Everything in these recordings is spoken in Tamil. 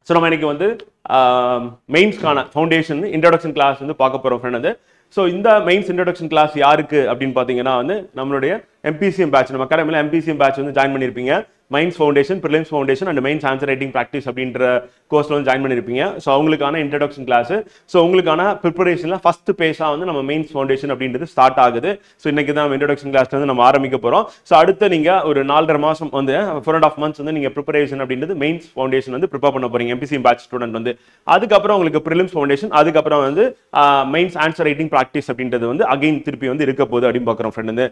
ஸோ நம்ம இன்னைக்கு வந்து மெயின்ஸ்க்கான ஃபவுண்டேஷன் இன்ட்ரோடக்ஷன் கிளாஸ் வந்து பார்க்க போகிறோம் ஃப்ரெண்ட் வந்து. ஸோ இந்த மெயின்ஸ் இன்ட்ரோடக்ஷன் கிளாஸ் யாருக்கு அப்படின்னு பார்த்தீங்கன்னா வந்து நம்மளுடைய MPCM பேட்ச், நம்ம அகாடமியில் MPCM பேட்ச் வந்து ஜாயின் பண்ணியிருப்பீங்க. Mains foundation, prelims foundation and mains answer writing practice அப்படின்ற கோர்ஸில் வந்து ஜாயின் பண்ணியிருப்பீங்க. ஸோ அவங்களுக்கான இன்ட்ரடக்ஷன் கிளாஸ். ஸோ உங்களுக்கான ப்ரிப்பரேஷனில் ஃபர்ஸ்ட் பேஸாக வந்து நம்ம மெயின்ஸ் ஃபவுண்டேஷன் அப்படின்றது ஸ்டார்ட் ஆகுது. ஸோ இன்னைக்கு தான் இன்ட்ரடக்ஷன் கிளாஸ் வந்து நம்ம ஆரம்பிக்க போகிறோம். ஸோ அடுத்து நீங்கள் ஒரு 4.5 மாதம் வந்து 4.5 months வந்து நீங்கள் ப்ரிப்பரேஷன் அப்படின்றது மெயின்ஸ் ஃபவுண்டேஷன் வந்து ப்ரிப்பேர் பண்ண போறீங்க MPCM பேட்ச் ஸ்டூடெண்ட் வந்து. அதுக்கப்புறம் உங்களுக்கு ப்ரிலிம்ஸ் ஃபவுண்டேஷன், அதுக்கப்புறம் வந்து மெயின்ஸ் ஆன்சர் ரைட்டிங் ப்ராக்டிஸ் அப்படின்றது வந்து அகைன் திருப்பி வந்து இருக்க போகுது அப்படின்னு பார்க்குறோம் ஃப்ரெண்ட் வந்து.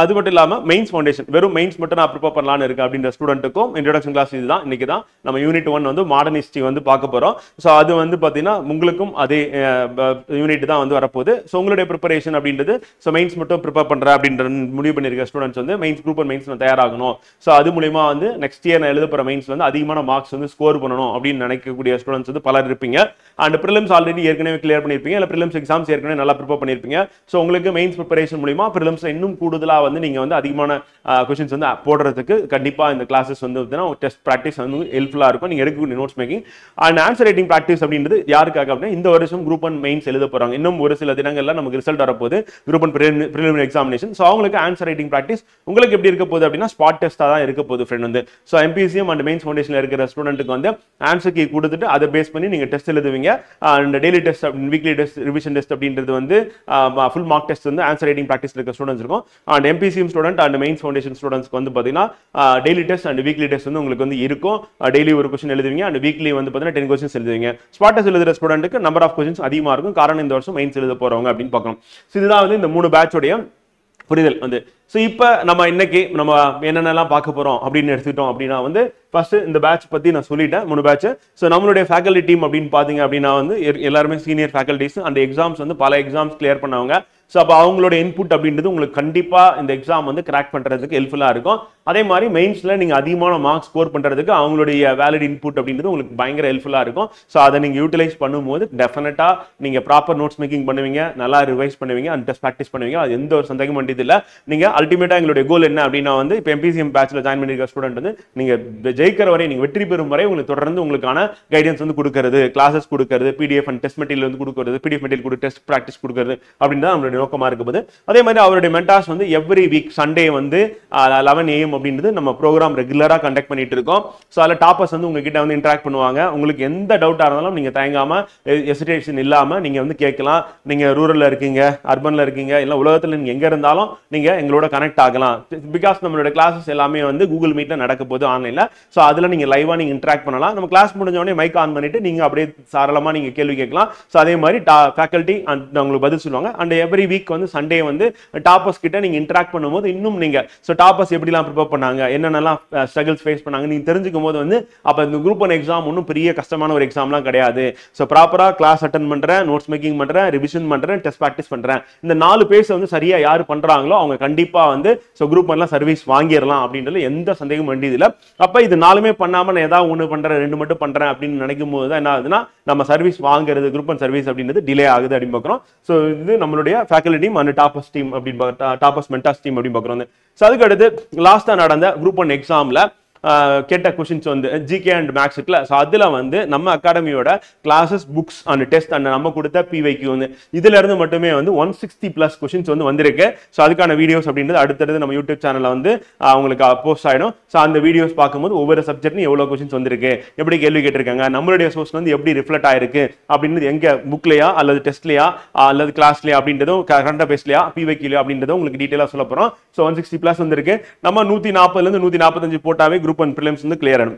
அது மட்டும் இல்லாமல் மெயின்ஸ் ஃபவுண்டேஷன் வெறும் மெயின்ஸ் மட்டும் நான் ப்ரிப்பேர் பண்ணலான்னு இருக்கு அப்படின்ற ஸ்டூடெண்ட்டுக்கும் இன்ட்ரோடக்ஷன் கிளாஸ் இதுதான். இன்னைக்கு தான் நம்ம யூனிட் 1 வந்து மாடர்ன் ஹிஸ்டரி வந்து பார்க்க போறோம். ஸோ அது வந்து பார்த்தீங்கன்னா உங்களுக்கும் அதே யூனிட் தான் வந்து வரப்போகுது. ஸோ உங்களுடைய ப்ரிப்பரேஷன் அப்படின்றது ஸோ மெயின்ஸ் மட்டும் ப்ரிப்பேர் பண்ணுற அப்படின்ற முடிவு பண்ணியிருக்க ஸ்டூடெண்ட்ஸ் வந்து மெயின்ஸ் குரூப் அண்ட் மெயின்ஸ் தயாராகணும். ஸோ அது மூலியமா வந்து நெக்ஸ்ட் இயர் நான் எழுத போகிற மெயின்ஸ் வந்து அதிகமான மார்க்ஸ் வந்து ஸ்கோர் பண்ணணும் அப்படின்னு நினைக்கக்கூடிய ஸ்டூடெண்ட்ஸ் வந்து பலர் இருப்பீங்க. அண்ட் ப்ரிலிம்ஸ் ஆல்ரெடி ஏற்கனவே கிளியர் பண்ணியிருப்பீங்க, இல்லை ப்ரிலிம்ஸ் எக்ஸாம்ஸ் ஏற்கனவே நல்லா ப்ரிப்பேர் பண்ணியிருப்பீங்க. ஸோ உங்களுக்கு மெயின்ஸ் ப்ரிப்பரேஷன் மூலியமா ப்ரிலிம்ஸ் இன்னும் கூடுதலாக வந்து நீங்கள் வந்து அதிகமான கொஸ்டின்ஸ் வந்து போடுறதுக்கு கண்டிப்பாக இந்த கிளாஸஸ் வந்து டெஸ்ட் ப்ராக்டிஸ் வந்து ஹெல்ப்ஃபுல்லாக இருக்கும். நீங்கள் எடுக்கக்கூடிய notes making and answer writing practice அப்படின்றது யாருக்காக அப்படின்னா இந்த வருஷம் குரூப் அண்ட் மெயின்ஸ் எழுத போகிறாங்க. இன்னும் ஒரு சில தினங்கள்ல நமக்கு ரிசல்ட் வரப்போகுது group and preliminary examination. So அவங்களுக்கு ஆன்சர் ரைட்டிங் ப்ராக்டிஸ் உங்களுக்கு எப்படி இருக்க போகுது அப்படின்னா ஸ்பாட் டெஸ்ட்டாக தான் இருக்க போகுது ஃப்ரெண்ட் வந்து. ஸோ MPCM அண்ட் மெயின்ஸ் ஃபவுண்டேஷனில் இருக்கிற ஸ்டூடெண்ட்டுக்கு வந்து ஆன்சர் கீ கொடுத்துட்டு அதை பேஸ் பண்ணி நீங்கள் டெஸ்ட் எழுதுவீங்க. And daily test, weekly test, revision test அப்படின்றது வந்து ஃபுல் மார்க் டெஸ்ட் வந்து ஆன்சர் ரைட்டிங் ப்ராக்டிஸ் இருக்க ஸ்டூடெண்ட்ஸ் இருக்கும். And MPCM student and mains foundation ஸ்டூடெண்ட்ஸ்க்கு வந்து பார்த்தீங்கன்னா daily test and weekly test வந்து உங்களுக்கு வந்து இருக்கும். டெய்லி ஒரு கொஸ்டின் எழுதுவீங்க அண்ட் வீக்லி வந்து பார்த்தீங்கன்னா 10 கொஸ்டின்ஸ் எழுதுவீங்க. ஸ்பாட் டெஸ்ட் எழுதுற ஸ்டூடெண்ட்டுக்கு நம்பர் ஆஃப் கொஸ்டின்ஸ் அதிகமாக இருக்கும். காரணம் இந்த வருஷம் மெயின்ஸ் எழுத போறவங்க அப்படின்னு பார்க்கணும். இதுதான் வந்து இந்த 3 பேட்சோடைய புரிதல் வந்து. ஸோ இப்போ நம்ம இன்னைக்கு நம்ம என்னென்னலாம் பார்க்க போறோம் அப்படின்னு எடுத்துக்கிட்டோம் அப்படின்னா வந்து ஃபர்ஸ்ட் இந்த பேட்ச் பத்தி நான் சொல்லிட்டேன் 3 பேட்ச். ஸோ நம்மளுடைய ஃபேக்கல்டி டீம் அப்படின்னு பார்த்தீங்க அப்படின்னா வந்து எல்லாருமே சீனியர் ஃபேக்கல்டிஸ் அண்ட் எக்ஸாம்ஸ் வந்து பல எக்ஸாம்ஸ் கிளியர் பண்ணவங்க. ஸோ அப்போ அவங்களோட இன்புட் அப்படின்றது உங்களுக்கு கண்டிப்பாக இந்த எக்ஸாம் வந்து கிராக் பண்ணுறதுக்கு ஹெல்ப்ஃபுல்லாக இருக்கும். அதே மாதிரி மெயின்ஸில் நீங்கள் அதிகமான மார்க்ஸ் ஸ்கோர் பண்ணுறதுக்கு அவங்களுடைய வேலிட் இன்புட் அப்படின்றது உங்களுக்கு பயங்கர ஹெல்ப்ஃபுல்லாக இருக்கும். ஸோ அதை நீங்கள் யூட்டிலைஸ் பண்ணும்போது டெஃபினட்டாக நீங்கள் ப்ராப்பர் நோட்ஸ் மேக்கிங் பண்ணுவீங்க, நல்லா ரிவைஸ் பண்ணுவீங்க அண்ட் டெஸ்ட் ப்ராக்டிஸ் பண்ணுவீங்க. அது எந்த ஒரு சந்தேகம் வேண்டியது இல்லை. நீங்கள் அல்டிமேட்டாக எங்களுடைய கோல் என்ன அப்படின்னா வந்து இப்போ MPCM பேட்சில் ஜாயின் பண்ணியிருக்க ஸ்டூடெண்ட் வந்து நீங்கள் ஜெயிக்கிற வரை, நீங்கள் வெற்றி பெறும் வரை உங்களுக்கு தொடர்ந்து உங்களுக்கான கைடன்ஸ் வந்து கொடுக்கறது, கிளாஸஸ் கொடுக்கறது, PDF அண்ட் டெஸ்ட் மெட்டீரியல் வந்து கொடுக்கறது, PDF மெட்டீரியல் கொடுத்து டெஸ்ட் ப்ராக்டிஸ் கொடுக்கறது அப்படின்னு தான் நம்மளுடைய நோக்கமாக இருக்குது. அதே மாதிரி அவருடைய மென்டார்ஸ் வந்து எவ்ரி வீக் சண்டே வந்து 11 AM அப்படின்றது நம்ம ப்ரோக்ராம் ரெகுலராக கண்டக்ட் பண்ணிட்டு இருக்கோம். ஸோ அதில் டாப்பர்ஸ் வந்து உங்ககிட்ட வந்து இன்ட்ராக்ட் பண்ணுவாங்க. உங்களுக்கு எந்த டவுட்டாக இருந்தாலும் நீங்கள் தயங்காம ஹெசிடேஷன் இல்லாமல் நீங்கள் வந்து கேட்கலாம். நீங்கள் ரூரலில் இருக்கீங்க, அர்பனில் இருக்கீங்க, இல்லை உலகத்தில் நீங்கள் எங்கே இருந்தாலும் நீங்கள் எங்களோட கனெக்ட் ஆகலாம். பிகாஸ் நம்மளோட கிளாஸஸ் எல்லாமே வந்து கூகுள் மீட்டில் நடக்க போது ஆன்லைனில். ஸோ அதில் நீங்கள் லைவாக நீங்கள் இன்ட்ராக்ட் பண்ணலாம். நம்ம கிளாஸ் முடிஞ்சவொடனே மைக் ஆன் பண்ணிட்டு நீங்கள் அப்படியே சாரளமாக நீங்கள் கேள்வி கேட்கலாம். ஸோ அதே மாதிரி ஃபேக்கல்ட்டி அண்ட் உங்களுக்கு பதில் சொல்லுவாங்க. அண்ட் எவ்ரி வீக் வந்து சண்டே வந்து டாப்பர்ஸ் கிட்ட நீங்க இன்டராக்ட் பண்ணும்போது இன்னும் நீங்க சோ டாப்பர்ஸ் எப்படிலாம் ப்ரிப்பேர் பண்ணாங்க, என்னென்னலாம் ஸ்ட்ரகிள்ஸ் ஃபேஸ் பண்ணாங்க நீங்க தெரிஞ்சுக்கும் போது வந்து அப்ப இந்த குரூப் 1 எக்ஸாம் ஒன்றும் பெரிய கஷ்டமான ஒரு எக்ஸாம்லாம் கிடையாது. ஸோ ப்ராப்பரா கிளாஸ் அட்டன் பண்றேன், நோட்ஸ் மேக்கிங் பண்றேன், ரிவிஷன் பண்றேன், டெஸ்ட் ப்ராக்டிஸ் பண்றேன், இந்த 4 பேஸ் வந்து சரியா யாரு பண்றாங்களோ அவங்க கண்டிப்பா வந்து ஸோ குரூப் 1 சர்வீஸ் வாங்கிடலாம் அப்படின்றது எந்த சந்தேகமும் வேண்டியது இல்லை. அப்ப இது 4மே பண்ணாம நான் ஏதாவது 1 பண்றேன் 2 மட்டும் பண்றேன் அப்படின்னு நினைக்கும் போது தான் என்ன ஆகுதுன்னா நம்ம சர்வீஸ் வாங்குறது குரூப் 1 சர்வீஸ் அப்படின்றது டிலே ஆகுது அப்படின்னு பார்க்குறோம். ஸோ இது நம்மளுடைய faculty team and toppers team அப்படின்னு டாப்பர்ஸ் மென்டார்ஸ் டீம் அப்படின்னு பார்க்குறோம். ஸோ அதுக்கு அடுத்து லாஸ்டா நடந்த குரூப் 1 எக்ஸாம்ல கேட்ட கொஸ்டின்ஸ் வந்து ஜிகே அண்ட் மேக்ஸ் இருக்குல்ல. ஸோ அதில் வந்து நம்ம அகாடமியோட classes, books and test and நம்ம கொடுத்த PYQ வந்து இதுல இருந்து மட்டுமே வந்து 160+ கொஸ்டின்ஸ் வந்து வந்திருக்கு. ஸோ அதுக்கான வீடியோஸ் அப்படின்றது அடுத்தடுத்து நம்ம யூடியூப் சேனல்ல வந்து அவங்களுக்கு போஸ்ட் ஆயிடும். ஸோ அந்த வீடியோஸ் பார்க்கும்போது ஒவ்வொரு சப்ஜெக்ட்லையும் எவ்வளோ கொஸ்டின்ஸ் வந்திருக்கு, எப்படி கேள்வி கேட்டிருக்காங்க, நம்மளுடைய சோர்ஸ் வந்து எப்படி ரிஃப்ளெக்ட் ஆயிருக்கு அப்படின்றது எங்க புக்லையா அல்லது டெஸ்ட்லையா அல்லது கிளாஸ்லையா அப்படின்றதும் கரண்ட் அஃபேர்ஸ்லையா PYQலையா அப்படின்றதும் உங்களுக்கு டீட்டெயிலாக சொல்ல போறோம். ஸோ 160+ வந்திருக்கு. நம்ம 140 145 போட்டாவே குரூப் 1 ப்ரிலிம்ஸ் வந்து கிளியர் ஆகும்.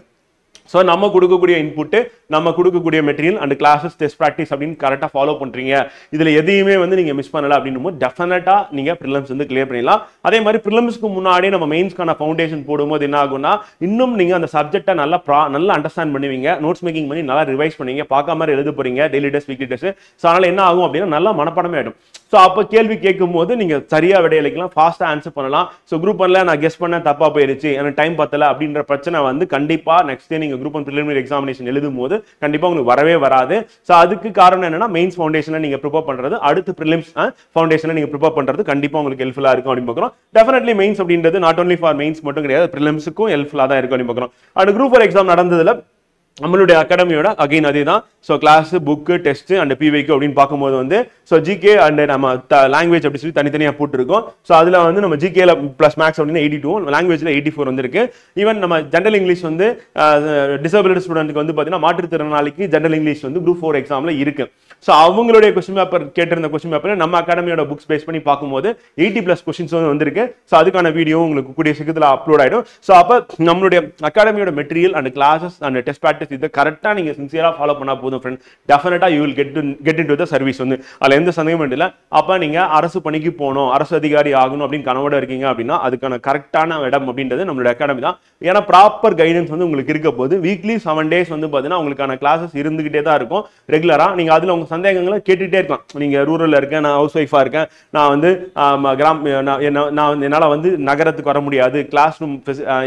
ஸோ நம்ம கொடுக்கக்கூடிய இன்புட்டு, நம்ம கொடுக்கக்கூடிய material and classes, test practice அப்படின்னு கரெக்டாக ஃபாலோ பண்ணுறீங்க, இதில் எதையுமே வந்து நீங்கள் மிஸ் பண்ணல அப்படின்னும் போது டெஃபினட்டாக நீங்கள் ப்ரிலிம்ஸ் வந்து கிளியர் பண்ணிடலாம். அதே மாதிரி ப்ரிலிம்ஸ்க்கு முன்னாடியே நம்ம மெயின்ஸ்க்கான ஃபவுண்டேஷன் போடும்போது என்ன ஆகும்னா இன்னும் நீங்கள் அந்த சப்ஜெக்டை நல்லா அண்டர்ஸ்டாண்ட் பண்ணுவீங்க, நோட்ஸ் மேக்கிங் பண்ணி நல்லா ரிவைஸ் பண்ணுவீங்க, பார்க்காம மாதிரி எழுத போறீங்க daily test, weekly test. So அதனால் என்ன ஆகும் அப்படின்னா நல்லா மனப்பாடமே ஆகிடும். ஸோ அப்போ கேள்வி கேட்கும் போது நீங்கள் சரியாக விடையளிக்கலாம், ஃபாஸ்ட்டாக ஆன்சர் பண்ணலாம். ஸோ குரூப் 1ல நான் கெஸ் பண்ண தப்பாக போயிடுச்சு, எனக்கு டைம் பத்தலை அப்படின்ற பிரச்சனை வந்து கண்டிப்பாக நெக்ஸ்ட் டே நீங்கள் குரூப் 1 preliminary எக்ஸாமினேஷன் எழுதும் போது கண்டிப்பாக உங்களுக்கு வரவே வராது. ஸோ அதுக்கு காரணம் என்னன்னா மெயின்ஸ் ஃபவுண்டேஷனில் நீங்கள் ப்ரிப்பேர் பண்ணுறது, அடுத்து ப்ரிலிம்ஸ் ஃபவுண்டேஷனில் நீங்கள் ப்ரிப்பேர் பண்ணுறது கண்டிப்பாக உங்களுக்கு ஹெல்ப்ஃபுல்லாக இருக்கும் அப்படின்னு பார்க்குறோம். டெஃபினெட்லி மெயின்ஸ் அப்படின்றது நாட் ஒன்லி ஃபார் மெயின்ஸ் மட்டும் கிடையாது, ப்ரிலிம்ஸுக்கும் ஹெல்ப்ஃபுல்லாக தான் இருக்கும் அப்படின்னு பார்க்குறோம். அண்ட் குரூப் 4 எக்ஸாம் நடந்ததில் நம்மளுடைய அகாடமியோட அகைன் அதே தான். So class book test and பிவைக்கு அப்படின்னு பார்க்கும்போது வந்து ஸோ ஜிகே அண்ட் நம்ம லாங்குவேஜ் அப்படி சொல்லி தனித்தனியாக போட்டுருக்கோம். ஸோ அதில் வந்து நம்ம ஜிகேல ப்ளஸ் மேக்ஸ் அப்படின்னு 82, லாங்குவேஜில் 84 வந்துருக்கு. ஈவன் நம்ம ஜென்ரல் இங்கிலீஷ் வந்து டிசபிலிட்டி ஸ்டூடெண்ட்டுக்கு வந்து பார்த்தீங்கன்னா மாற்றுத்திறனாளிக்கு ஜென்ரல் இங்கிலீஷ் வந்து குரூப் 4 எக்ஸாமில் இருக்கு. ஸோ அவங்களுடைய கொஸ்டின் பேப்பர் கேட்டிருந்த கொஸ்டின் பேப்பர் நம்ம அகாடமியோட புக்ஸ் பேஸ் பண்ணி பார்க்கும்போது 80+ கொஸ்டின்ஸ் வந்து வந்திருக்கு. ஸோ அதுக்கான வீடியோ உங்களுக்கு கூடிய சீக்கிரத்தில் அப்லோட் ஆகிடும். ஸோ அப்போ நம்மளுடைய அகாடமியோட material and classes and test practice இதை கரெக்டாக நீங்கள் சின்சியராக ஃபாலோ பண்ணால் போதும் ஃப்ரெண்ட். டெஃபினட்டாக you will get into the service வந்து அதில் எந்த சந்தேகமும் இல்லை. அப்போ நீங்கள் அரசு பணிக்கு போகணும், அரசு அதிகாரி ஆகணும் அப்படின்னு கனவோட இருக்கீங்க அப்படின்னா அதுக்கான கரெக்டான இடம் அப்படின்றது நம்மளோட அகாடமி தான். ஏன்னா ப்ராப்பர் கைடன்ஸ் வந்து உங்களுக்கு இருக்க போது வீக்லி 7 days வந்து பார்த்தீங்கன்னா உங்களுக்கான கிளாஸஸ் இருந்துகிட்டே தான் இருக்கும் ரெகுலராக. நீங்கள் அதில் உங்கள் சந்தேகங்களை கேட்டுகிட்டே இருக்கலாம். நீங்கள் ரூரலில் இருக்கேன், நான் ஹவுஸ் ஒய்ஃபாக இருக்கேன், நான் வந்து நான் என்னால் வந்து நகரத்துக்கு வர முடியாது, கிளாஸ் ரூம்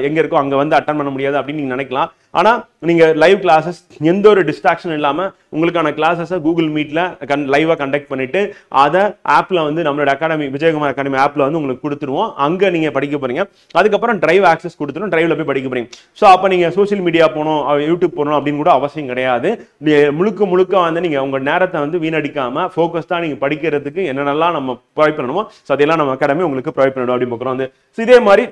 எங்கே இருக்கோ அங்கே வந்து அட்டன் பண்ண முடியாது அப்படின்னு நீங்கள் நினைக்கலாம். ஆனால் நீங்கள் லைவ் கிளாஸஸ் எந்த ஒரு டிஸ்ட்ராக்ஷன் இல்லாமல் உங்களுக்கான கிளாஸஸை கூகுள் மீட்டில் லைவாக கண்டக்ட் பண்ணிட்டு அதை ஆப்பில் வந்து நம்மளோட அகாடமி விஜயகுமார் அகாடமி ஆப்பில் வந்து உங்களுக்கு கொடுத்துருவோம். அங்கே நீங்கள் படிக்க போறீங்க. அதுக்கப்புறம் டிரைவ் ஆக்சஸ் கொடுத்துரும், டிரைவில் போய் படிக்க போறீங்க. ஸோ அப்போ நீங்கள் சோஷியல் மீடியா போகணும், யூடியூப் போகணும் அப்படின்னு கூட அவசியம் கிடையாது. முழுக்க வந்து நீங்கள் உங்கள் நேரத்தை வந்து வீணடிக்காமல் ஃபோக்கஸ்டாக நீங்கள் படிக்கிறதுக்கு என்னென்னலாம் நம்ம ப்ரொவைட் பண்ணணுமோ ஸோ அதெல்லாம் நம்ம அகாடமி உங்களுக்கு ப்ரொவைட் பண்ணணும் அப்படின்னு பார்க்குறோம். வந்து இதே மாதிரி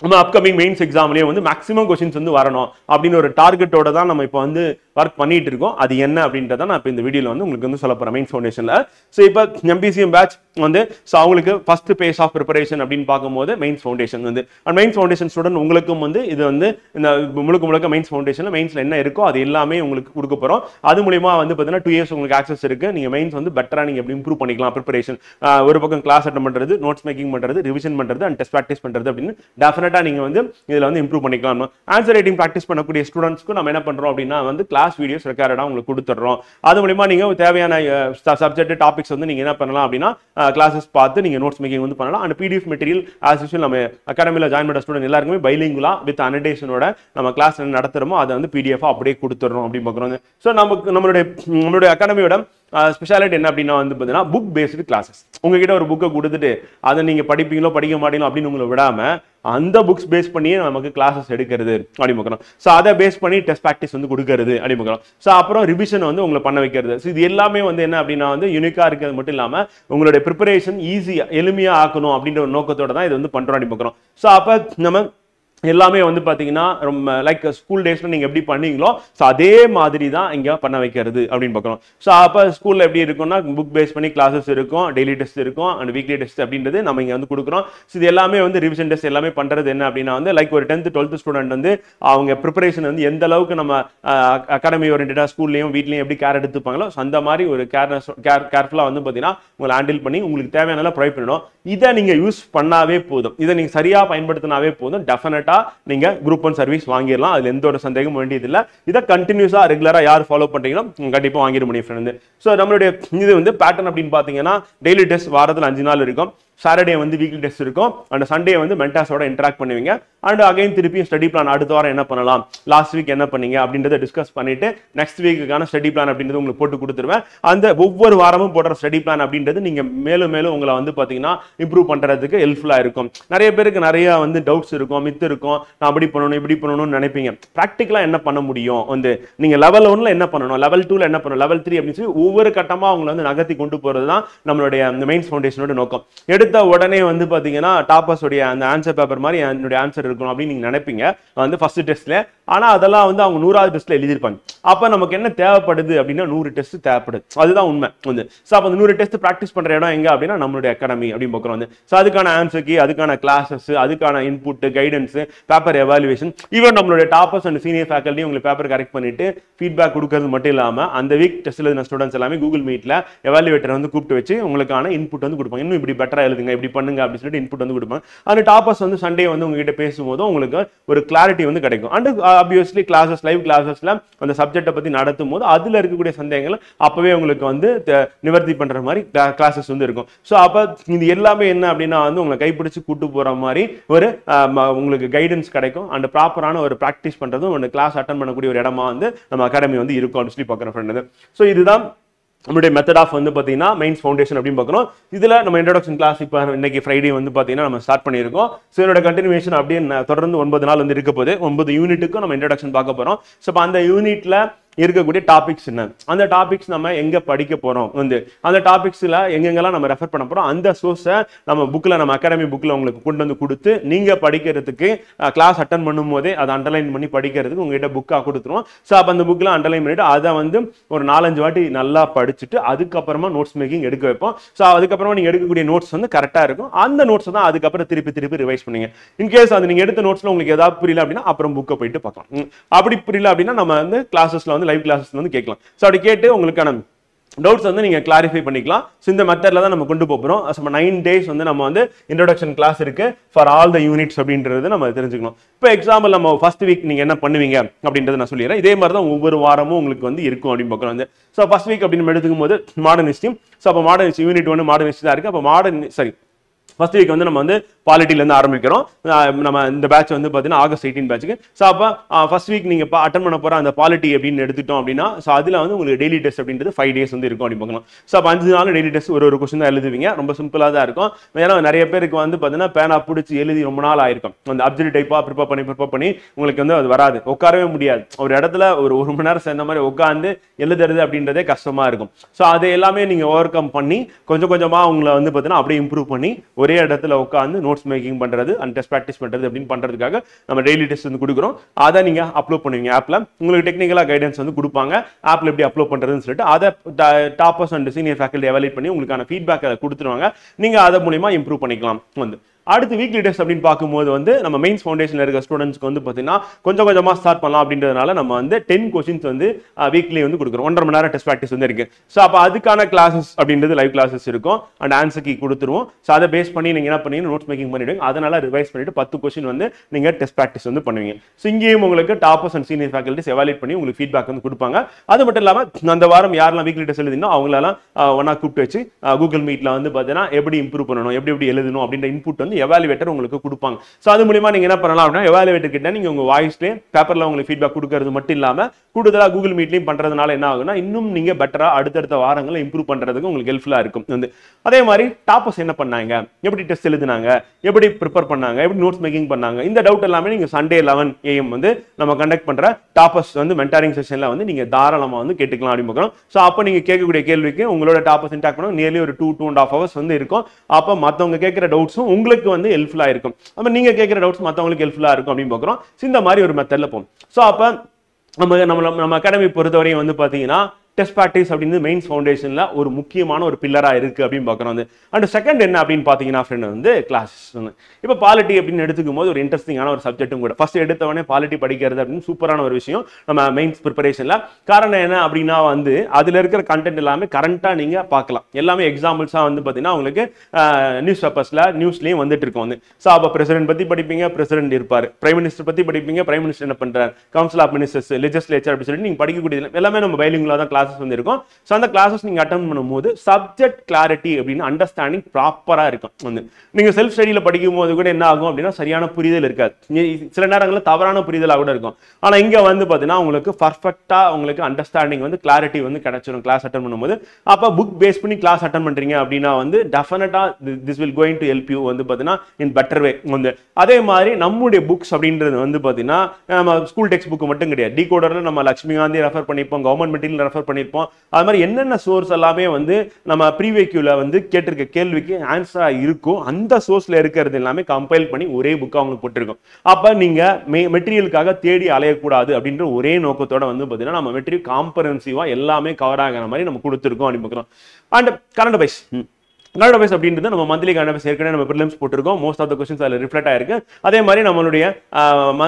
நம்ம அப்கமிங் மெயின்ஸ் எக்ஸாம்லேயே வந்து மேக்ஸிமம் கொஸ்டின்ஸ் வந்து வரணும் அப்படின்னு ஒரு டார்கெட்டோட தான் நம்ம இப்போ வந்து ஒர்க் பண்ணிட்டு இருக்கோம். அது என்ன அப்படின்றத நான் இப்போ இந்த வீடியோவில் வந்து உங்களுக்கு வந்து சொல்ல போகிறேன் மெயின்ஸ் ஃபவுண்டேஷனில். ஸோ இப்போ எம்பிசிஎம் பேட்ச் வந்து ஸோ அவங்களுக்கு ஃபர்ஸ்ட் பேஸ் ஆஃப் ப்ரிப்பரேஷன் அப்படின்னு பார்க்கும்போது மெயின்ஸ் ஃபவுண்டேஷன் வந்து அண்ட் மெயின்ஸ் ஃபவுண்டேஷன் ஸ்டூடெண்ட் உங்களுக்கும் வந்து இது வந்து இந்த முழுக்க மெயின்ஸ் ஃபவுண்டேஷனில் மெயின்ஸில் என்ன இருக்கோ அது எல்லாமே உங்களுக்கு கொடுக்க போகிறோம். அது மூலியமா வந்து பார்த்தீங்கன்னா 2 years உங்களுக்கு ஆக்சஸ் இருக்குது. நீங்கள் மெயின்ஸ் வந்து பெட்டராக நீங்கள் எப்படி இம்ப்ரூவ் பண்ணிக்கலாம் ப்ரிப்பரேஷன். ஒரு பக்கம் கிளாஸ் அட்டன் பண்ணுறது, நோட்ஸ் மேக்கிங் பண்ணுறது, ரிவிஷன் பண்ணுறது அண்ட் டெஸ்ட் ப்ராக்டிஸ் பண்ணுறது அப்படின்னு டெஃபினட்டாக நீங்கள் வந்து இதில் வந்து இம்ப்ரூவ் பண்ணிக்கலாம். ஆன்சர் ரைட்டிங் ப்ராக்டிஸ் பண்ணக்கூடிய ஸ்டூடெண்ட்ஸ்க்கு நம்ம என்ன பண்ணுறோம் அப்படின்னா வந்து கிளாஸ் வீடியோஸ் ரெக்கார்டாக உங்களுக்கு கொடுத்துட்றோம். அது மூலியமா நீங்கள் தேவையான சப்ஜெக்ட் டாபிக்ஸ் வந்து நீங்கள் என்ன பண்ணலாம் அப்படின்னா கிளாஸஸ் பார்த்து நீங்கள் நோட்ஸ் மேக்கிங் வந்து பண்ணலாம். And PDF material as usual நம்ம அகாடமியில் ஜாயின் பண்ண ஸ்டூடெண்ட் எல்லாருக்குமே பைலிங்குலா வித் அனடேஷனோட நம்ம கிளாஸ் நடத்துகிறோமோ அதை வந்து பிடிஎஃப் அப்படியே கொடுத்துட்றோம் அப்படின்னு பார்க்குறோம். ஸோ நம்மளுடைய அகாடமியோட ஸ்பெஷாலிட்டி என்ன அப்படின்னா வந்து பார்த்தீங்கன்னா புக் பேஸ்டு கிளாஸஸ். உங்ககிட்ட ஒரு புக்கை கொடுத்துட்டு அதை நீங்கள் படிப்பீங்களோ படிக்க மாட்டீங்களோ அப்படின்னு உங்களை விடாமல் அந்த புக்ஸ் பேஸ் பண்ணியே நமக்கு கிளாஸஸ் எடுக்கிறது அப்படி பார்க்குறோம். ஸோ அதை பேஸ் பண்ணி டெஸ்ட் ப்ராக்டிஸ் வந்து கொடுக்கறது அப்படி பார்க்குறோம். ஸோ அப்புறம் ரிவிஷன் வந்து உங்களை பண்ண வைக்கிறது. ஸோ இது எல்லாமே வந்து என்ன அப்படின்னா வந்து யூனிக்காக இருக்கிறது மட்டும் இல்லாமல் உங்களுடைய ப்ரிப்பரேஷன் ஈஸியாக எளிமையாக ஆக்கணும் அப்படின்ற ஒரு நோக்கத்தோட தான் இது வந்து பண்ணுறோம் அப்படி பார்க்குறோம். ஸோ அப்போ நம்ம எல்லாமே வந்து பார்த்தீங்கன்னா ரொம்ப லைக் ஸ்கூல் டேஸில் நீங்கள் எப்படி பண்ணீங்களோ ஸோ அதே மாதிரி தான் இங்கே பண்ண வைக்கிறது அப்படின்னு பார்க்குறோம். ஸோ அப்போ ஸ்கூலில் எப்படி இருக்கும்னா புக் பேஸ் பண்ணி கிளாஸஸ் இருக்கும், டெய்லி டெஸ்ட் இருக்கும் அண்ட் வீக்லி டெஸ்ட் அப்படின்றது நம்ம இங்கே வந்து கொடுக்குறோம். ஸோ இது எல்லாமே வந்து ரிவிஷன் டெஸ்ட் எல்லாமே பண்ணுறது என்ன அப்படின்னா வந்து லைக் ஒரு 10th 12th ஸ்டூடெண்ட் வந்து அவங்க ப்ரிப்பரேஷன் வந்து எந்த அளவுக்கு நம்ம அகாடமி ஓரியன்டாக ஸ்கூல்லையும் வீட்லையும் எப்படி கேர் எடுத்துப்பாங்களோ ஸோ அந்த மாதிரி ஒரு கேர்ஃபுல்லாக வந்து பார்த்தீங்கன்னா உங்களை ஹேண்டில் பண்ணி உங்களுக்கு தேவையான ப்ரொவைட் பண்ணணும். இதை நீங்கள் யூஸ் பண்ணாவே போதும், இதை நீங்கள் சரியாக பயன்படுத்தினாவே போதும், டெஃபினட்டாக நீங்க குரூப் 1 சர்வீஸ் வாங்கிடலாம். அதுல எந்த ஒரு சந்தேகமும் வேண்டியதில்லை. இதை கண்டினியூஸா ரெகுலரா யார் ஃபாலோ பண்றீங்களோ கண்டிப்பா வாங்கிட முடியும் ஃப்ரெண்ட். ஸோ நம்மளுடைய இது வந்து பேட்டர்ன் அப்படின்னு பாத்தீங்கன்னா டெய்லி டெஸ்ட் வாரத்தில் 5 நாள் இருக்கும். சாட்டர்டே வந்து வீக்லி டெஸ்ட் இருக்கும் அண்ட் சண்டே வந்து மென்டாஸோட இன்டராக்ட் பண்ணுவீங்க. அண்ட் அகைன் திருப்பியும் ஸ்டடி பிளான் அடுத்த வாரம் என்ன பண்ணலாம், லாஸ்ட் வீக் என்ன பண்ணீங்க அப்படின்றத டிஸ்கஸ் பண்ணிட்டு நெக்ஸ்ட் வீக்குக்கான ஸ்டடி பிளான் அப்படின்றது உங்களுக்கு போட்டு கொடுத்துருவேன். அந்த ஒவ்வொரு வாரமும் போடுற ஸ்டடி பிளான் அப்படின்றது நீங்க மேலும் உங்களை வந்து பாத்தீங்கன்னா இம்ப்ரூவ் பண்றதுக்கு ஹெல்ப்ஃபுல்லா இருக்கும். நிறைய பேருக்கு நிறைய வந்து டவுட்ஸ் இருக்கும், மித்து இருக்கும், நான் அப்படி பண்ணணும் இப்படி பண்ணணும்னு நினைப்பீங்க. ப்ராக்டிக்கலா என்ன பண்ண முடியும் வந்து நீங்க லெவல் 1ல என்ன பண்ணணும், லெவல் 2ல என்ன பண்ணணும், லெவல் 3 அப்படின்னு சொல்லி ஒவ்வொரு கட்டமா அவங்களை வந்து நகர்த்தி கொண்டு போறது தான் நம்மளுடைய மெயின்ஸ் ஃபவுண்டேஷனோட நோக்கம். எடுத்த உடனே வந்து பாத்தீங்கன்னா டாப்பர்ஸ் உடைய அந்த ஆன்சர் பேப்பர் மாதிரி என்னுடைய ஆன்சர் இருக்கும் அப்படின்னு நீங்க நினைப்பீங்க வந்து ஃபர்ஸ்ட் டெஸ்ட்ல. ஆனா அதெல்லாம் வந்து அவங்க 100வது டெஸ்ட்ல எழுதிருப்பாங்க. அப்ப நமக்கு என்ன தேவைப்படுது அப்படின்னா 100 டெஸ்ட் தேவைப்படுது, அதுதான் உண்மை வந்து. ஸோ அப்போ 100 டெஸ்ட் ப்ராக்டிஸ் பண்ற இடம் எங்க அப்படின்னா நம்மளுடைய அகாடமி அப்படின்னு பார்க்குறோம் வந்து. ஸோ அதுக்கான ஆன்சர் கீ, அதுக்கான கிளாஸஸ், அதுக்கான input, guidance, paper evaluation, even நம்மளுடைய டாப்பர்ஸ் அண்ட் சீனியர் ஃபேக்கல்ட்டி உங்களுக்கு பேப்பர் கரெக்ட் பண்ணிட்டு ஃபீட்பேக் கொடுக்கறது மட்டும் இல்லாம அந்த வீக் டெஸ்ட்ல எழுதின ஸ்டூடெண்ட்ஸ் எல்லாமே கூகுள் மீட்ல எவாலுவேட்டர் வந்து கூப்பிட்டு வச்சு உங்களுக்கான இன்புட் வந்து கொடுப்பாங்க. இன்னும் இப்படி பெட்டரா எழுதுங்க, இப்படி பண்ணுங்க அப்படின்னு சொல்லிட்டு இன்புட் வந்து கொடுப்பாங்க. அந்த டாப்பர்ஸ் வந்து சண்டே வந்து உங்ககிட்ட பேசும்போது உங்களுக்கு ஒரு கிளாரிட்டி வந்து கிடைக்கும். அண்ட் ஆப்வியஸ்லி கிளாஸஸ், லைவ் கிளாஸஸ்ல அந்த சப்ஜெக்டை பத்தி நடத்தும் போது அதுல இருக்கக்கூடிய சந்தேகங்கள் அப்பவே உங்களுக்கு வந்து நிவர்த்தி பண்ற மாதிரி கிளாஸஸ் வந்து இருக்கும். ஸோ அப்ப இது எல்லாமே என்ன அப்படின்னா வந்து உங்களை கைப்பிடிச்சு கூட்டு போற மாதிரி ஒரு உங்களுக்கு கைடன்ஸ் கிடைக்கும். அண்ட் ப்ராப்பரான ஒரு ப்ராக்டிஸ் பண்றதும் கிளாஸ் அட்டன் பண்ணக்கூடிய ஒரு இடமா வந்து நம்ம அகாடமி வந்து இருக்கும் அப்படின்னு சொல்லி பார்க்குற ஃப்ரெண்ட். ஸோ இதுதான் நம்மளுடைய மெத்தட் ஆஃப் வந்து பார்த்தீங்கன்னா மெயின்ஸ் ஃபவுண்டேஷன் அப்படின்னு பார்க்குறோம். இதில் நம்ம இன்ட்ரோடக்ஷன் கிளாஸ் இப்போ இன்னைக்கு ஃப்ரைடே வந்து பார்த்தீங்கன்னா நம்ம ஸ்டார்ட் பண்ணியிருக்கோம். ஸோ இதோட கண்டினியூஷன் அப்படியே தொடர்ந்து 9 நாள் வந்து இருக்க போது 9 யூனிட்டுக்கும் நம்ம இன்ட்ரோடக்ஷன் பார்க்க போகிறோம். ஸோ இப்போ அந்த யூனிட்ல இருக்கக்கூடிய டாபிக்ஸ் என்ன, அந்த டாபிக்ஸ் நம்ம எங்க படிக்க போறோம், வந்து அந்த டாபிக்ஸ்ல எங்கெங்கெல்லாம் நம்ம ரெஃபர் பண்ண போறோம், அந்த சோர்ஸை நம்ம புக்ல நம்ம அகாடமி புக்ல உங்களுக்கு கொண்டு வந்து கொடுத்து நீங்க படிக்கிறதுக்கு கிளாஸ் அட்டன் பண்ணும் போதே அதை அண்டர்லைன் பண்ணி படிக்கிறதுக்கு உங்ககிட்ட புக்கா கொடுத்துருவோம். ஸோ அப்போ அந்த புக்ல அண்டர்லைன் பண்ணிட்டு அதை வந்து ஒரு 4-5 வாட்டி நல்லா படிச்சுட்டு அதுக்கப்புறமா நோட்ஸ் மேக்கிங் எடுக்க வைப்போம். ஸோ அதுக்கப்புறமா நீங்க எடுக்கக்கூடிய நோட்ஸ் வந்து கரெக்டா இருக்கும். அந்த நோட்ஸ் தான் அதுக்கப்புறம் திருப்பி ரிவைஸ் பண்ணுங்க. இன்கேஸ் அது நீங்க எடுத்த நோட்ஸ்ல உங்களுக்கு ஏதாவது புரியல அப்படின்னா அப்புறம் புக்கை போயிட்டு பார்க்கலாம். அப்படி புரியல அப்படின்னா நம்ம வந்து கிளாஸஸ்ல லைவ் கிளாஸஸ் வந்து கேட்கலாம். சோ அப்படி கேட்டு உங்களுக்கான டவுட்ஸ் வந்து நீங்க கிளாரிஃபை பண்ணிக்கலாம். சோ இந்த மெத்தட்ல தான் நம்ம கொண்டு போறோம். 9 days வந்து நம்ம வந்து இன்ட்ரோடக்ஷன் கிளாஸ் இருக்கு ஃபார் ஆல் த யூனிட்ஸ் அப்படின்றது நம்ம தெரிஞ்சுக்கணும். இப்போ எக்ஸாம்பிள் நம்ம ஃபர்ஸ்ட் வீக் நீங்க என்ன பண்ணுவீங்க அப்படின்றத நான் சொல்லிடுறேன். இதே மாதிரி தான் ஒவ்வொரு வாரமும் உங்களுக்கு வந்து இருக்கும் அப்படின்னு பார்க்கலாம். வந்து ஸோ ஃபர்ஸ்ட் வீக் அப்படின்னு எடுத்துக்கும் போது மாடர்ன் ஹிஸ்டரி. ஸோ அப்போ modern history unit 1 modern history தான் இருக்கு. அப்போ ஃபர்ஸ்ட் வீக் வந்து நம்ம வந்து பாலிட்டில இருந்து ஆரம்பிக்கிறோம். நம்ம இந்த பேட்ச் வந்து பார்த்தீங்கன்னா ஆகஸ்ட் 18 பேட்சுக்கு. ஸோ அப்போ ஃபர்ஸ்ட் வீக் நீங்க அட்டன் பண்ண போற அந்த பாலிட்டி அப்படின்னு எடுத்துட்டோம் அப்படின்னா ஸோ அதுல வந்து உங்களுக்கு டெய்லி டெஸ்ட் அப்படின்றது 5 days வந்து இருக்கும் அப்படின்னு பார்க்கலாம். ஸோ அப்போ 5 நாள் டெய்லி டெஸ்ட் ஒரு கொஸ்டின் தான் எழுதுவீங்க. ரொம்ப சிம்பிளா தான் இருக்கும். ஏன்னா நிறைய பேருக்கு வந்து பார்த்தீங்கன்னா பேனா பிடிச்சி எழுதி ரொம்ப நாள் ஆயிருக்கும். அந்த அப்ஜெக்ட் டைப்பா ப்ரிப்பேர் பண்ணி உங்களுக்கு வந்து அது வராது, உட்காரவே முடியாது. ஒரு இடத்துல ஒரு மணி நேரம் சேர்ந்த மாதிரி உட்காந்து எழுதுறது அப்படின்றதே கஷ்டமா இருக்கும். ஸோ அதை எல்லாமே நீங்க ஓவர் கம் பண்ணி கொஞ்சம் கொஞ்சமா உங்களை வந்து பார்த்தீங்கன்னா அப்படியே இம்ப்ரூவ் பண்ணி ஒரே இடத்துல உட்காந்து நோட்ஸ் மேக்கிங் பண்றது அண்ட் டெஸ்ட் ப்ராக்டிஸ் பண்றது அப்படின்னு பண்றதுக்காக நம்ம டெய்லி டெஸ்ட் வந்து கொடுக்குறோம். அதை நீங்க அப்லோட் பண்ணுவீங்க ஆப்ல. உங்களுக்கு டெக்னிக்கலா கைடன்ஸ் வந்து கொடுப்பாங்க ஆப்ல எப்படி அப்லோட் பண்றதுன்னு சொல்லிட்டு அதை toppers and senior faculty evaluate பண்ணி உங்களுக்கான ஃபீட்பேக் கொடுத்துருவாங்க. நீங்க அதை மூலமா இம்ப்ரூவ் பண்ணிக்கலாம். வந்து அடுத்து வீக்லி டெஸ்ட் அப்படின்னு பார்க்கும்போது வந்து நம்ம மெயின்ஸ் ஃபவுண்டேஷன்ல இருக்க ஸ்டூடெண்ட்ஸ்க்கு வந்து பார்த்தீங்கன்னா கொஞ்சம் கொஞ்சமா ஸ்டார்ட் பண்ணலாம் அப்படின்றதுனால நம்ம வந்து 10 கொஸ்டின்ஸ் வந்து வீக்லி வந்து கொடுக்குறோம். 1.5 மணி நேரம் டெஸ்ட் ப்ராக்டிஸ் வந்து இருக்கு. ஸோ அப்போ அதுக்கான கிளாஸஸ் அப்படின்றது லைவ் கிளாஸஸ் இருக்கும் அண்ட் ஆன்சர் கீ கொடுத்துருவோம். ஸோ அதை பேஸ் பண்ணி நீங்க என்ன பண்ணீங்க நோட்ஸ் மேக்கிங் பண்ணிடுவீங்க. அதனால ரிவைஸ் பண்ணிட்டு 10 கொஸ்டின் வந்து நீங்க டெஸ்ட் ப்ராக்டிஸ் வந்து பண்ணுவீங்க. ஸோ இங்கேயும் உங்களுக்கு toppers and senior faculties evaluate பண்ணி உங்களுக்கு ஃபீட்பேக் வந்து கொடுப்பாங்க. அது மட்டும் இல்லாமல் அந்த வாரம் யாரெல்லாம் வீக்லி டெஸ்ட் எழுதினோ அவங்களெல்லாம் ஒன்னா கூப்பிட்டு வச்சு கூகுள் மீட்ல வந்து பார்த்தீங்கன்னா எப்படி இம்ப்ரூவ் பண்ணணும், எப்படி எழுதணும் அப்படின்ற இன்புட் வந்து எவாலுவேட்டர் உங்களுக்கு கொடுப்பாங்க. சோ அது மூலமா நீங்க என்ன பண்ணலாம் அப்படின்னா எவாலுவேட்டர் கிட்ட நீங்க உங்க வாய்ஸ்லயே பேப்பர்ல உங்களுக்கு ஃபீட்பேக் கொடுக்கிறது மட்டும் இல்லாம கூடுதலா கூகுள் மீட்லயும் பண்றதுனால என்ன ஆகும்னா இன்னும் நீங்க பெட்டரா அடுத்தடுத்த வாரங்களை இம்ப்ரூவ் பண்றதுக்கு உங்களுக்கு ஹெல்ப்ஃபுல்லா இருக்கும். வந்து அதே மாதிரி டாப்பர்ஸ் என்ன பண்ணாங்க, எப்படி டெஸ்ட் எழுதினாங்க, எப்படி ப்ரிப்பேர் பண்ணாங்க, எப்படி நோட்ஸ் மேக்கிங் பண்ணாங்க, இந்த டவுட் எல்லாமே நீங்க சண்டே 11 AM வந்து நம்ம கண்டக்ட் பண்ற டாப்பர்ஸ் வந்து மென்டாரிங் செஷன்ல வந்து நீங்க தாராளமா வந்து கேட்டுக்கலாம் அப்படின்னு பார்க்கணும். சோ அப்ப நீங்க கேட்கக்கூடிய கேள்விக்கு உங்களோட டாப்பர்ஸ் இன்டாக்ட் பண்ண நியர்லி ஒரு 2.5 hours வந்து இருக்கும். அப்ப மத்தவங்க கேட்கிற டவுட்ஸும் உங்களுக்கு வந்து ஹெல்ப்ஃபுல்லா இருக்கும். அப்ப நீங்க கேட்கிற டவுட்ஸ் மத்தவங்களுக்கு ஹெல்ப்ஃபுல்லா இருக்கும் அப்படின்னு பார்க்குறோம். இந்த மாதிரி ஒரு மெத்தட்ல போகும். சோ அப்ப நம்ம அகாடமி பொறுத்தவரையும் வந்து பாத்தீங்கன்னா டெஸ்ட் ப்ராக்டிஸ் அப்படின்னு மெயின்ஸ் ஃபவுண்டேஷன்ல ஒரு முக்கியமான ஒரு பில்லரா இருக்கு அப்படின்னு பார்க்குறோம். அண்ட் செகண்ட் என்ன அப்படின்னு பாத்தீங்கன்னா ஃப்ரெண்ட் வந்து கிளாஸஸ். இப்போ பாலிட்டி அப்படின்னு எடுத்துக்கும் போது ஒரு இன்ட்ரெஸ்டிங்கான ஒரு சப்ஜெக்டும் கூட. ஃபர்ஸ்ட் எடுத்தவனே பாலிட்டி படிக்கிறது அப்படின்னு சூப்பரான ஒரு விஷயம் நம்ம மெயின்ஸ் ப்ரிப்பரேஷன்ல. காரணம் என்ன அப்படின்னா வந்து அதுல இருக்கிற கண்டென்ட் எல்லாமே கரண்டா நீங்க பார்க்கலாம். எல்லாமே எக்ஸாம்பிள்ஸா வந்து பாத்தீங்கன்னா உங்களுக்கு நியூஸ் பேப்பர்ஸ்ல நியூஸ்லயும் வந்துட்டு இருக்கும். வந்து ஸோ அப்போ பிரசிடென்ட் பத்தி படிப்பீங்க, பிரசிடென்ட் இருப்பாரு. பிரைம் மினிஸ்டர் பத்தி படிப்பீங்க, பிரைம் மினிஸ்டர் என்ன பண்றாரு, கவுன்சில் ஆஃப் மினிஸ்டர்ஸ், லெஜிஸ்லேச்சர் அப்படின்னு சொல்லிட்டு நீங்க படிக்கக்கூடியது எல்லாமே நம்ம பைலிங்குலா தான் கிளாஸஸ் வந்து இருக்கும். சோ அந்த கிளாஸஸ் நீங்க அட்டெண்ட் பண்ணும்போது சப்ஜெக்ட் கிளாரிட்டி அப்படின்னு அண்டர்ஸ்டாண்டிங் ப்ராப்பரா இருக்கும். வந்து நீங்க செல்ஃப் ஸ்டடியில படிக்கும் போது கூட என்ன ஆகும் அப்படின்னா சரியான புரிதல் இருக்காது. சில நேரங்களில் தவறான புரிதலா கூட இருக்கும். ஆனா இங்க வந்து பாத்தீங்கன்னா உங்களுக்கு பர்ஃபெக்ட்டா உங்களுக்கு அண்டர்ஸ்டாண்டிங் வந்து கிளாரிட்டி வந்து கிடைச்சிடும் கிளாஸ் அட்டெண்ட் பண்ணும்போது. அப்ப புக் பேஸ் பண்ணி கிளாஸ் அட்டெண்ட் பண்றீங்க அப்படின்னா வந்து டெஃபினட்டா this will going to help you வந்து பாத்தீங்கன்னா இன் பெட்டர் வே. வந்து அதே மாதிரி நம்முடைய புக்ஸ் அப்படின்றது வந்து பாத்தீங்கன்னா நம்ம ஸ்கூல் டெக்ஸ்ட் புக் மட்டும் கிடையாது. டிகோடர்ல நம்ம லட்சுமி காந்தி ரெஃபர் பண்ணிருப்போம், கவர்மெண்ட் மெட்டீரியல் ரெஃபர் பண்ணிருப்போம். அது மாதிரி என்னென்ன சோர்ஸ் எல்லாமே வந்து நம்ம ப்ரீவியக்யூல வந்து கேட்டிருக்க கேள்விக்கு ஆன்சரா இருக்கும். அந்த சோர்ஸ்ல இருக்கிறது எல்லாமே கம்பைல் பண்ணி ஒரே புக்கா அவங்களுக்கு போட்டிருக்கும். அப்ப நீங்க மெட்டீரியலுக்காக தேடி அலையக்கூடாது அப்படின்ற ஒரே நோக்கத்தோட வந்து பாத்தீங்கன்னா நம்ம மெட்டீரியல் காம்பரன்சிவா எல்லாமே கவர் ஆகிற மாதிரி நம்ம கொடுத்துருக்கோம் அப்படின்னு பார்க்கிறோம். And current affairs current affairs அப்படின்றது நம்ம மந்த்லி கரண்ட் அஃபேர்ஸ் ஏற்கனவே நம்ம ப்ரிலிம்ஸ் போட்டிருக்கோம். மோஸ்ட் ஆஃப் த क्वेश्चंस அதில் ரிஃப்ளெக்ட் ஆயிருக்கு. அதே மாதிரி நம்மளுடைய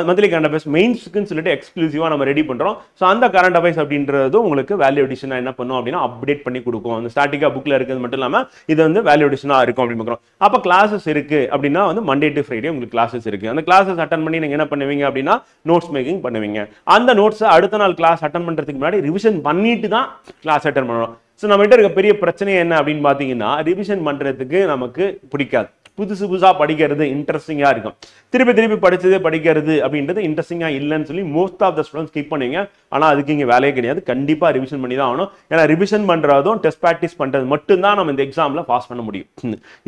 மந்த்லி கரண்ட் அஃபேர்ஸ் மெயின்ஸ்க்குன்னு சொல்லிட்டு எக்ஸ்க்ளூசிவா நம்ம ரெடி பண்றோம். ஸோ அந்த கரண்ட் அஃபேர்ஸ் அப்படின்றது உங்களுக்கு வேல்யூ அடிஷனா என்ன பண்ணும் அப்படின்னா அப்டேட் பண்ணி கொடுக்கும். அந்த ஸ்டாட்டிக்கா புக்ல இருக்கிறது மட்டும் இல்லாம இது வந்து வேல்யூ அடிஷனா இருக்கும் அப்படின்னு பார்க்குறோம். அப்போ கிளாஸஸ் இருக்கு அப்படின்னா வந்து மண்டே டு ஃப்ரைடே உங்களுக்கு கிளாஸஸ் இருக்கு. அந்த கிளாஸஸ் அட்டன் பண்ணி நீங்க என்ன பண்ணுவீங்க அப்படின்னா நோட்ஸ் மேக்கிங் பண்ணுவீங்க. அந்த நோட்ஸ் அடுத்த நாள் கிளாஸ் அட்டன் பண்றதுக்கு முன்னாடி ரிவிஷன் பண்ணிட்டு தான் கிளாஸ் அட்டன் பண்ணணும். ஸோ நம்ம கிட்ட இருக்க பெரிய பிரச்சனை என்ன அப்படின்னு பார்த்தீங்கன்னா ரிவிஷன் பண்றதுக்கு நமக்கு பிடிக்காது. புதுசு புதுசா படிக்கிறது இன்ட்ரெஸ்டிங்கா இருக்கும். திருப்பி திருப்பி படிச்சதே படிக்கிறது அப்படின்றது இன்ட்ரெஸ்டிங்கா இல்லைன்னு சொல்லி most of the students skip பண்ணுவீங்க. ஆனா அதுக்கு இங்க வேலையே கிடையாது. கண்டிப்பா ரிவிஷன் பண்ணி தான் ஆகணும். ஏன்னா ரிவிஷன் பண்றதும் டெஸ்ட் ப்ராக்டிஸ் பண்றது மட்டும் தான் நம்ம இந்த எக்ஸாம்ல பாஸ் பண்ண முடியும்.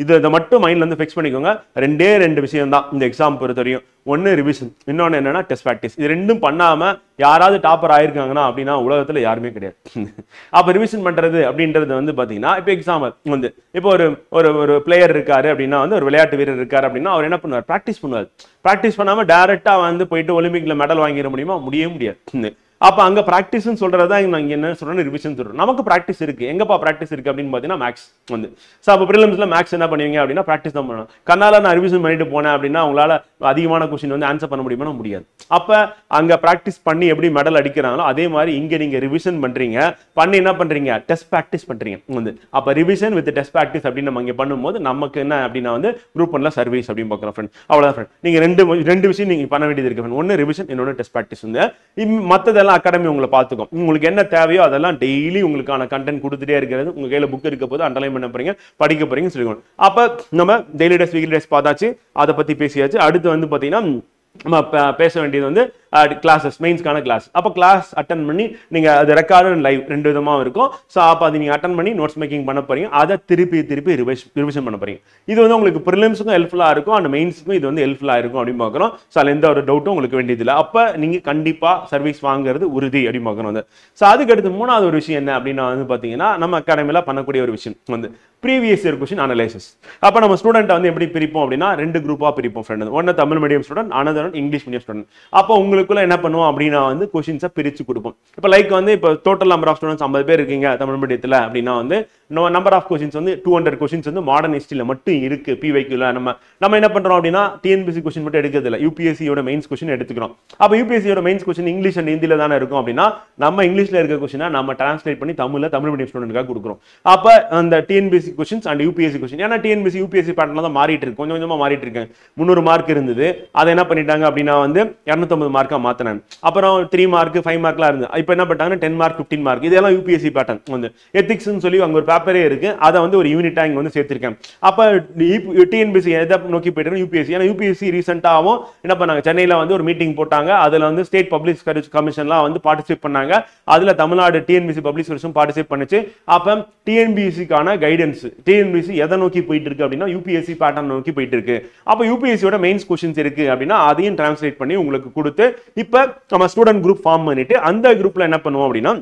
இதை மட்டும் மைண்ட்ல இருந்து ஃபிக்ஸ் பண்ணிக்கோங்க. ரெண்டே ரெண்டு விஷயம் தான் இந்த எக்ஸாம் பொறுத்த வரையும். ஒன்னு ரிவிஷன், இன்னொன்னு என்னன்னா டெஸ்ட் ப்ராக்டிஸ். இது ரெண்டும் பண்ணாம யாராவது டாப்பர் ஆயிருக்காங்கன்னா அப்படின்னா உலகத்துல யாருமே கிடையாது. அப்ப ரிவிஷன் பண்றது அப்படின்றது வந்து பாத்தீங்கன்னா இப்போ எக்ஸாம்பிள் வந்து இப்போ ஒரு பிளேயர் இருக்காரு அப்படின்னா வந்து ஒரு விளையாட்டு வீரர் இருக்காரு அப்படின்னா அவர் என்ன பண்ணுவார், பிராக்டிஸ் பண்ணுவார். பிராக்டிஸ் பண்ணாம டைரக்டா வந்து போயிட்டு ஒலிம்பிக்ல மெடல் வாங்கிட முடியுமா? முடியவே முடியாது. அப்ப அங்க பிராக்டிஸ் சொல்றதா நாங்க என்ன சொல்றோம், ரிவிஷன் சொல்றோம். நமக்கு பிராக்டிஸ் இருக்கு. எங்கப்பா பிராக்டிஸ் இருக்கு அப்படின்னு பாத்தீங்கன்னா மேக்ஸ் வந்து. சோ அப்ப பிரிலிம்ஸ்ல மேக்ஸ் என்ன பண்ணுவீங்க அப்படின்னா பிராக்டிஸ் தான் பண்ணணும். கண்ணால நான் ரிவிஷன் பண்ணிட்டு போனேன் அப்படின்னா உங்களால அதிகமான கொஸ்டின் வந்து ஆன்சர் பண்ண முடியுமா? முடியாது. அப்ப அங்க பிராக்டிஸ் பண்ணி எப்படி மெடல் அடிக்கிறாங்களோ அதே மாதிரி இங்க நீங்க ரிவிஷன் பண்றீங்க, பண்ணி என்ன பண்றீங்க, டெஸ்ட் பிராக்டிஸ் பண்றீங்க வந்து. அப்ப ரிவிஷன் வித் டெஸ்ட் பிராக்டிஸ் அப்படின்னு நம்ம இங்க பண்ணும்போது நமக்கு என்ன அப்படின்னா வந்து குரூப் 1ல சர்வீஸ் அப்படின்னு பார்க்குறோம் ஃப்ரெண்ட். அவ்வளவுதான் ஃப்ரெண்ட். நீங்க ரெண்டு விஷயம் நீங்க பண்ண வேண்டியது இருக்கு ஃப்ரெண்ட். ஒன்னு ரிவிஷன், இன்னொன்னு டெஸ்ட் பிராக்டிஸ் வந்து. மத்ததெல்லாம் அகாடமி உங்களை பார்த்துக்கும். உங்களுக்கு என்ன தேவையோ அதெல்லாம் டெய்லி உங்களுக்கான கண்டென்ட் கொடுத்துட்டே இருக்கிறது. உங்க கையில புக் இருக்க போது அண்டர்லைன் பண்ண போறீங்க, படிக்க போறீங்க சொல்லிக்கணும். அப்ப நம்ம டெய்லி டெஸ்ட் வீக்லி டெஸ்ட் பார்த்தாச்சு, அதை பத்தி பேசியாச்சு. அடுத்து வந்து பாத்தீங்கன்னா நம்ம பேச வேண்டியது வந்து கிளாஸஸ், மெயின்ஸ்க்கான கிளாஸ். அப்போ கிளாஸ் அட்டன் பண்ணி நீங்க அது ரெக்கார்டு அண்ட் லைவ் ரெண்டு விதமா இருக்கும். ஸோ அப்போ அது நீங்க அட்டன் பண்ணி நோட்ஸ் மேக்கிங் பண்ண போறீங்க, அதை திருப்பி ரிவிஷன் பண்ண போறீங்க. இது வந்து உங்களுக்கு ப்ரிலிம்ஸுக்கும் ஹெல்ப்ஃபுல்லா இருக்கும் அண்ட் மெயின்ஸுக்கும் இது வந்து ஹெல்ப்ஃபுல்லா இருக்கும் அப்படின்னு பார்க்குறோம். ஸோ அதில் எந்த ஒரு டவுட்டும் உங்களுக்கு வேண்டியதில்லை. அப்போ நீங்க கண்டிப்பா சர்வீஸ் வாங்குறது உறுதி அப்படின்னு பார்க்கணும் வந்து. ஸோ அதுக்கு அடுத்து மூணாவது ஒரு விஷயம் என்ன அப்படின்னா வந்து பாத்தீங்கன்னா நம்ம அகாடமியில பண்ணக்கூடிய ஒரு விஷயம் வந்து ப்ரீவியஸ் இயர் கொஸ்டின் அனலைசிஸ். அப்போ நம்ம ஸ்டூடெண்ட் வந்து எப்படி பிரிப்போம் அப்படின்னா ரெண்டு குரூப்பா பிரிப்போம் ஃப்ரெண்ட். ஒன்னு Tamil medium student, another English medium student. அப்போ உங்களுக்குள்ள என்ன பண்ணுவோம் அப்படின்னா வந்து கொஸ்டின்ஸை பிரிச்சு கொடுப்போம். இப்போ லைக் வந்து இப்போ டோட்டல் நம்பர் ஆஃப் ஸ்டூடெண்ட்ஸ் 50 பேர் இருக்கீங்க தமிழ் மீடியத்தில் அப்படின்னா வந்து நம்பர் ஆஃப் கொஸ்டின்ஸ் வந்து 200 கொஸ்டின்ஸ் வந்து மாடர்ன் ஹிஸ்டரியில மட்டும் இருக்கு பிவைக்யூல. நம்ம என்ன பண்றோம் அப்படின்னா டிஎன்பிசி கொஸ்டின் மட்டும் எடுக்கிறது இல்லை, யூபிஎஸ்சியோட மெயின்ஸ் கொஸ்டின் எடுத்துக்கிறோம். அப்போ யூபிஎஸ்சியோட மெயின்ஸ் கொஸ்டின் இங்கிலீஷ் அண்ட் ஹிந்தியில தானே இருக்கும் அப்படின்னா நம்ம இங்கிலீஷ்ல இருக்க கொஸ்டினை நம்ம டிரான்ஸ்லேட் பண்ணி தமிழ் மீடியம் ஸ்டூடெண்ட்காக கொடுக்குறோம். அப்போ அந்த TNPSC questions and UPSC question, ஏன்னா டிஎன்பிசி யூபிஎஸ்சி பேட்டர்ல தான் மாறிட்டு இருக்கு, கொஞ்சம் கொஞ்சமா மாறிட்டு இருக்கு. 300 மார்க் இருந்தது, அதை என்ன பண்ணிட்டாங்க அப்படின்னா வந்து 250 மார்க்கா மாத்தினாங்க. அப்புறம் 3 மார்க் 5 மார்க்லாம் இருந்து இப்போ என்ன பண்ணிட்டாங்கன்னா 10 மார்க் 15 மார்க் இதெல்லாம் யூபிஎஸ்சி பேட்டர்ன் வந்து. எத்திக்ஸ்னு சொல்லி அங்க ஒரு பேப்பரே இருக்கு, அதை வந்து ஒரு யூனிட்டா இங்க வந்து சேர்த்திருக்கேன். அப்ப டிஎன்பிசி எதை நோக்கி போயிட்டு யூபிஎஸ்சி, ஏன்னா யூபிஎஸ்சி ரீசெண்டாவும் என்ன பண்ணாங்க, சென்னையில வந்து ஒரு மீட்டிங் போட்டாங்க. அதுல வந்து ஸ்டேட் பப்ளிக் சர்வீஸ் கமிஷன்லாம் வந்து பார்ட்டிசிபேட் பண்ணாங்க. அதுல தமிழ்நாடு டிஎன்பிசி பப்ளிக் சர்வீஸும் பார்ட்டிசிபேட் பண்ணுச்சு. அப்ப டிஎன்பிசிக்கான கைடன்ஸ், டிஎன்பிசி எதை நோக்கி போயிட்டு இருக்கு அப்படின்னா யூபிஎஸ்சி பேட்டர்ன் நோக்கி போயிட்டு இருக்கு. அப்ப யூபிஎஸ்சியோட மெயின்ஸ் கொஸ்டின்ஸ் இருக்கு அப்படின்னா அதையும் டிரான்ஸ்லேட் பண்ணி உங்களுக்கு கொடுத்து இப்ப நம்ம ஸ்டூடெண்ட் குரூப் ஃபார்ம் பண்ணிட்டு அந்த குரூப்ல என்ன பண்ணுவோம் அப்படின்னா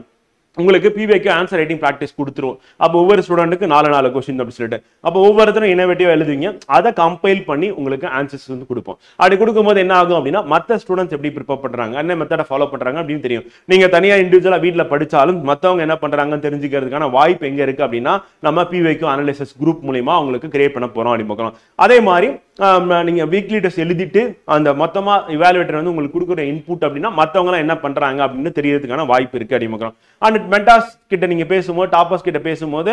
உங்களுக்கு பிவைக்கு ஆன்சர் ரைட்டிங் ப்ராக்டிஸ் கொடுத்துருவோம். அப்போ ஒவ்வொரு ஸ்டூடெண்ட்டுக்கு 4 கொஸ்டின் அப்படி சொல்லிட்டு அப்போ ஒவ்வொருத்தரும் இனோவேட்டிவா எழுதுவீங்க, அதை கம்பைல் பண்ணி உங்களுக்கு ஆன்சர்ஸ் வந்து கொடுப்போம். அப்படி கொடுக்கும்போது என்ன ஆகும் அப்படின்னா மற்ற ஸ்டூடெண்ட்ஸ் எப்படி ப்ரிப்பேர் பண்றாங்க, என்ன மெத்தடை ஃபாலோ பண்றாங்க அப்படின்னு தெரியும். நீங்க தனியா இண்டிவிஜுவலா வீட்டில் படிச்சாலும் மற்றவங்க என்ன பண்றாங்கன்னு தெரிஞ்சுக்கிறதுக்கான வாய்ப்பு எங்க இருக்கு அப்படின்னா நம்ம பிவைக்கு அனலைசிஸ் குரூப் மூலமா உங்களுக்கு கிரியேட் பண்ண போறோம் அப்படின்னு பார்க்கலாம். அதே மாதிரி நீங்க வீக்லி டெஸ்ட் எழுதிட்டு அந்த மொத்தமா இவாலுவேட்டர் வந்து உங்களுக்கு கொடுக்குற இன்புட் அப்படின்னா மற்றவங்க எல்லாம் என்ன பண்றாங்க அப்படின்னு தெரியறதுக்கான வாய்ப்பு இருக்கு அப்படின்னு பார்க்கலாம். அண்ட் மென்டாஸ் கிட்ட நீங்க பேசும்போது, டாப்பர்ஸ் கிட்ட பேசும்போது,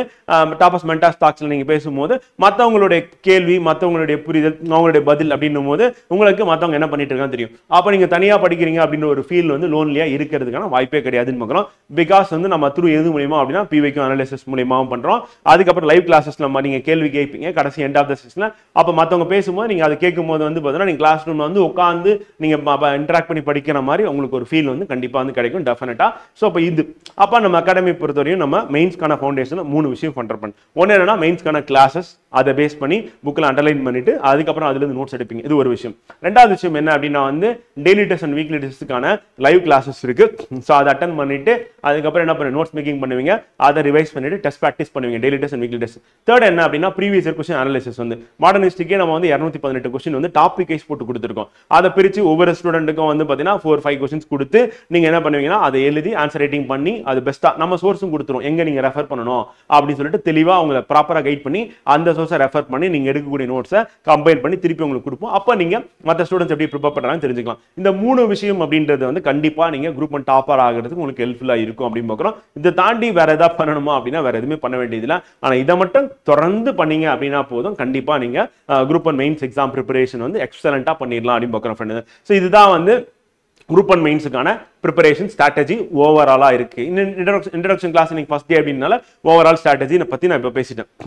டாப்பர்ஸ் மென்டாஸ் டாக்ஸ்ல நீங்க பேசும்போது மற்றவங்களுடைய கேள்வி, மற்றவங்களுடைய புரிதல், அவங்களுடைய பதில் அப்படின்னும் போது உங்களுக்கு மற்றவங்க என்ன பண்ணிட்டு இருக்கான்னு தெரியும். அப்ப நீங்க தனியா படிக்கிறீங்க அப்படின்னு ஒரு ஃபீல் வந்து லோன்லியா இருக்கிறதுக்கான வாய்ப்பே கிடையாதுன்னு பார்க்கலாம். பிகாஸ் வந்து நம்ம த்ரூ எது மூலியமா அப்படின்னா பிவைக்கு அனலைசிஸ் மூலியமாவும் பண்றோம். அதுக்கப்புறம் லைவ் கிளாஸஸ் நம்ம நீங்க கேள்வி கேட்பீங்க கடைசி எண்ட் ஆஃப் த செஷன்ல. அப்ப மற்றவங்க பேசும்போது நீங்க அதை கேட்கும் போது வந்து பாத்தீங்கன்னா நீங்க கிளாஸ் ரூம்ல வந்து உட்கார்ந்து நீங்க இன்டராக்ட் பண்ணி படிக்கிற மாதிரி உங்களுக்கு ஒரு ஃபீல் வந்து கண்டிப்பா வந்து கிடைக்கும் டெஃபினட்டா. சோ அப்ப இது அப்ப நம்ம அகாடமி பொறுத்தவரையும் நம்ம மெயின்ஸ்க்கான ஃபவுண்டேஷன் 3 விஷயம் பண்றோம். ஒன்னு என்னன்னா மெயின்ஸ்க்கான கிளாஸஸ், அதை பேஸ் பண்ணி புக்ல அண்டர்லைன் பண்ணிட்டு அதுக்கப்புறம் அதுல இருந்து நோட்ஸ் எடுப்பீங்க, இது ஒரு விஷயம். ரெண்டாவது விஷயம் என்ன அப்படின்னா வந்து டெய்லி டெஸ்ட் அண்ட் வீக்லி டெஸ்ட்டுக்கான லைவ் கிளாஸஸ் இருக்கு. ஸோ அதை அட்டன் பண்ணிட்டு அதுக்கப்புறம் என்ன பண்ணி நோட்ஸ் மேக்கிங் பண்ணுவீங்க, அதை ரிவைஸ் பண்ணிட்டு டெஸ்ட் ப்ராக்டிஸ் பண்ணுவீங்க daily test and weekly test. Third என்ன அப்படின்னா ப்ரீவியஸ் இயர் கொஸ்டின் அனலைசிஸ் வந்து மாடர்ன் ஹிஸ்டரிக்கே நம்ம வந்து 218 கொஸ்டின் வந்து டாபிக் வைஸ் போட்டு கொடுத்துருக்கோம். அதை பிரிச்சு ஒவ்வொரு ஸ்டூடெண்ட்டுக்கும் வந்து பாத்தீங்கன்னா 4-5 கொஸ்டின்ஸ் கொடுத்து நீங்க என்ன பண்ணுவீங்கன்னா அதை எழுதி ஆன்சர் ரைட்டிங் பண்ணி அது பெஸ்டா நம்ம சோர்ஸும் கொடுத்துரும், எங்க நீங்க ரெஃபர் பண்ணணும் அப்படின்னு சொல்லிட்டு தெளிவா உங்களை ப்ராப்பரா கைட் பண்ணி அந்த சோர்ஸை ரெஃபர் பண்ணி நீங்க எடுக்கக்கூடிய நோட்ஸை கம்பைல் பண்ணி திருப்பி உங்களுக்கு கொடுப்போம். அப்ப நீங்க மற்ற ஸ்டூடெண்ட்ஸ் எப்படி ப்ரிப்பேர் பண்றாங்கன்னு தெரிஞ்சுக்கலாம். இந்த 3 விஷயம் அப்படின்றது வந்து கண்டிப்பா நீங்க குரூப் 1 டாப்பர் ஆகிறதுக்கு உங்களுக்கு ஹெல்ப்ஃபுல்லா இருக்கும் அப்படின்னு பார்க்கிறோம். இதை தாண்டி வேற ஏதாவது பண்ணணுமா அப்படின்னா வேற எதுவுமே பண்ண வேண்டியதில்லை. ஆனா இதை மட்டும் தொடர்ந்து பண்ணீங்க அப்படின்னா போதும், கண்டிப்பா நீங்க குரூப் 1 மெயின்ஸ் எக்ஸாம் ப்ரிப்பரேஷன் வந்து எக்ஸலண்டா பண்ணிடலாம் அப்படின்னு பார்க்கிறோம் ஃப்ரெண்ட். ஸோ இதுதான் வந்து குரூப் 1 மெயின்ஸுக்கான ப்ரிப்பரேஷன் ஸ்ட்ராட்டஜி ஓவராலா இருக்கு. இன்ட்ரோடக்ஷன் கிளாஸ் இன்னைக்கு ஃபர்ஸ்ட் டே அப்படின்னால ஓவரால் ஸ்ட்ராட்டஜி பத்தி நான் இப்போ பேசிட்டேன்.